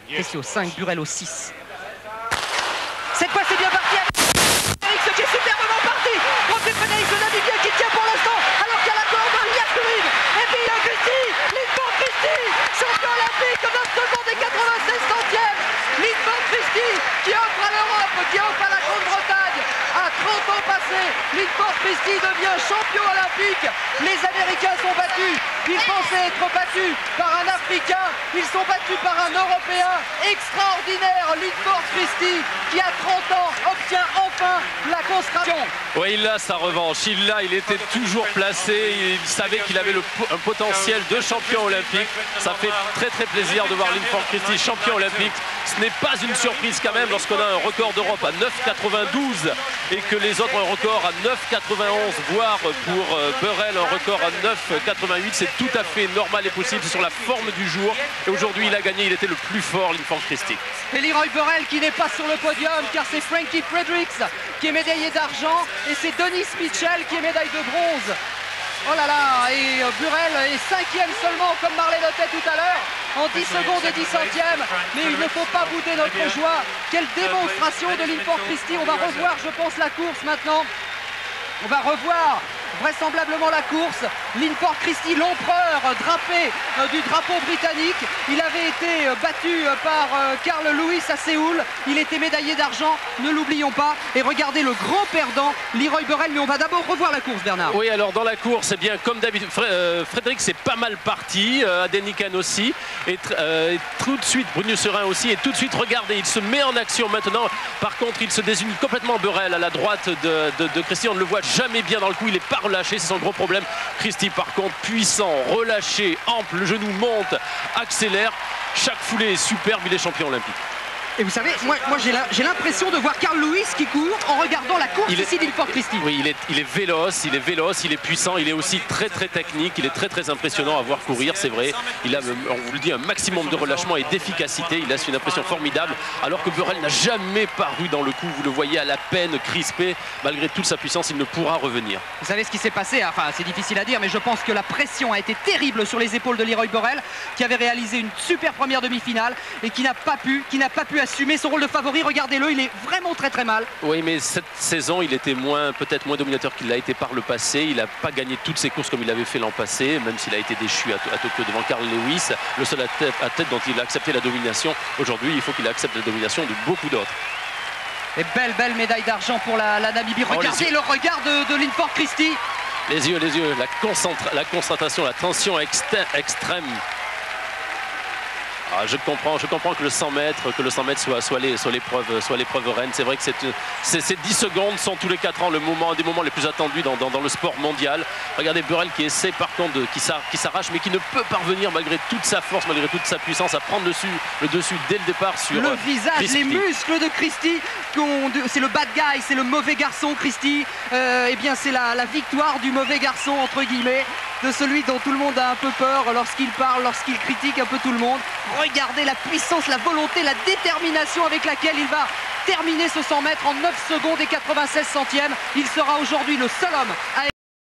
Christie au 5, Burel au 6. Cette fois c'est bien parti. Frédéric qui est superbement parti. Profil Frédéric Namibien qui tient pour l'instant. Alors qu'à la corde, Yacoub. Et puis Christie, Linford Christie, champion olympique de 9 secondes et 96 centièmes. Linford Christie qui offre à l'Europe, qui offre à la Grande-Bretagne. À 30 ans passés, Linford Christie devient champion olympique. Les Américains sont battus. Ils pensaient être battus par un Africain. Ils sont battus par un Européen extraordinaire. Linford Christie qui à 30 ans obtient enfin la consacration. Oui, il a sa revanche. Il était toujours placé. Il savait qu'il avait un potentiel de champion olympique. Ça fait très très plaisir de voir Linford Christie champion olympique. Ce n'est pas une surprise quand même lorsqu'on a un record d'Europe à 9,92 et que les autres ont un record à 9,91, voire pour Burel un record à 9,88. C'est tout à fait normal et possible. C'est sur la forme du jour. Et aujourd'hui, il a gagné. Il était le plus fort, Linford Christie. Et Leroy Burel qui n'est pas sur le podium car c'est Frankie Fredericks qui est médaillé d'argent et c'est Denis Mitchell qui est médaille de bronze. Oh là là, et Burel est 5e seulement comme Marley notait tout à l'heure en 10 secondes et 10 centièmes. Mais il ne faut pas bouder notre joie. Quelle démonstration de Linford Christie. On va revoir, je pense, la course maintenant. On va revoir vraisemblablement la course. Linford Christie, l'empereur drapé du drapeau britannique. Il avait été battu par Carl Lewis à Séoul. Il était médaillé d'argent, ne l'oublions pas. Et regardez le grand perdant, Leroy Burel. Mais on va d'abord revoir la course, Bernard. Oui, alors dans la course, eh bien, comme d'habitude, Frédéric c'est pas mal parti, Adenican aussi. Et tout de suite, Brunius Serin aussi. Et tout de suite, regardez, il se met en action maintenant. Par contre, il se désunit complètement Burel à la droite de Christie. On ne le voit jamais bien dans le coup. Il est pas relâché, c'est son gros problème. Christie par contre puissant, relâché, ample, le genou monte, accélère. Chaque foulée est superbe, il est champion olympique. Et vous savez, moi j'ai l'impression de voir Carl Lewis qui court en regardant la course ici d'Linford Christie. Oui, il est véloce, il est puissant, il est aussi très très technique, il est très très impressionnant à voir courir, c'est vrai. Il a, on vous le dit, un maximum de relâchement et d'efficacité, il laisse une impression formidable, alors que Burel n'a jamais paru dans le coup, vous le voyez à la peine crispé, malgré toute sa puissance, il ne pourra revenir. Vous savez ce qui s'est passé, enfin c'est difficile à dire, mais je pense que la pression a été terrible sur les épaules de Leroy Burel, qui avait réalisé une super première demi-finale et qui n'a pas pu assumer son rôle de favori. Regardez-le, il est vraiment très très mal. Oui, mais cette saison, il était peut-être moins dominateur qu'il l'a été par le passé. Il n'a pas gagné toutes ses courses comme il avait fait l'an passé, même s'il a été déchu à Tokyo devant Carl Lewis, le seul athlète dont il a accepté la domination. Aujourd'hui, il faut qu'il accepte la domination de beaucoup d'autres. Et belle médaille d'argent pour la Namibie. Regardez le regard de Linford Christie. Les yeux, la concentration, la tension extrême. Ah, je comprends que le 100 mètres soit l'épreuve reine. C'est vrai que ces 10 secondes sont tous les 4 ans des moments les plus attendus dans le sport mondial. Regardez Burel qui essaie par contre qui s'arrache mais qui ne peut parvenir malgré toute sa force, malgré toute sa puissance à prendre le dessus dès le départ sur le visage, Christie. Les muscles de Christie, c'est le bad guy, c'est le mauvais garçon Christie. Eh bien c'est la victoire du mauvais garçon entre guillemets, de celui dont tout le monde a un peu peur lorsqu'il parle, lorsqu'il critique un peu tout le monde. Regardez la puissance, la volonté, la détermination avec laquelle il va terminer ce 100 mètres en 9 secondes et 96 centièmes. Il sera aujourd'hui le seul homme à